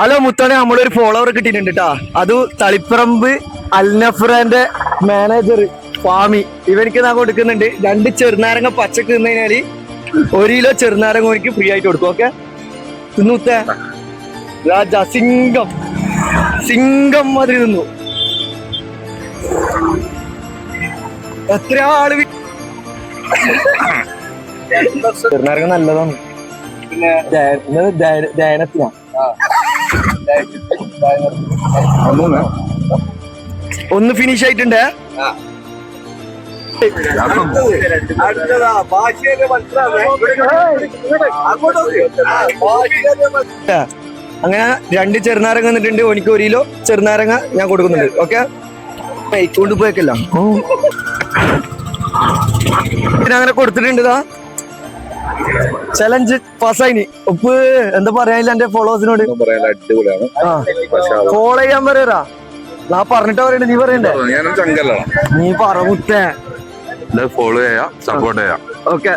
Hello മുത്തോണെ, നമ്മളൊരു follower കിട്ടിയിട്ടുണ്ട് കേട്ടാ. അത് തളിപ്പറമ്പ് അൽനഫ്രാന്റെ മാനേജർ ഫാമി. ഇവർക്ക് ഞാൻ കൊടുക്കുന്നുണ്ട് 2 ചെറുനാരങ്ങ പച്ചക്ക് തിന്നു കഴിഞ്ഞാല് 1 കിലോ ചെറുനാരങ്ങ ഓനിക്ക് ഫ്രീ ആയിട്ട് കൊടുക്കും. ഓക്കെ, തിന്നൂത്തേ രാജ സിംഗം സിംഗം മാതിരി തിന്നു. എത്ര ആള് ചെറുനാരങ്ങ നല്ലതാണ്. പിന്നെ ദയനത്തിനാ ഒന്ന് ഫിനിഷ് ആയിട്ടുണ്ട്. അങ്ങനെ 2 ചെറുനാരങ്ങ വന്നിട്ടുണ്ട്. എനിക്ക് 1 കിലോ ചെറുനാരങ്ങ ഞാൻ കൊടുക്കുന്നുണ്ട്. ഓക്കെ, കൊണ്ട് പോയേക്കല്ല അങ്ങനെ കൊടുത്തിട്ടുണ്ട്. ചലഞ്ച് പാസ്സായിനി. ഉപ്പ് എന്താ പറയാനില്ല എന്റെ ഫോളോവേഴ്സിനോട്. ഫോളോ ചെയ്യാൻ പറയാ. ഞാൻ പറഞ്ഞിട്ടാ പറയണ്ടേ, നീ പറയണ്ടേ? നീ പറ മുത്തേ. ഫോളോ ചെയ്യാം, സപ്പോർട്ട് ചെയ്യാം. ഓക്കെ.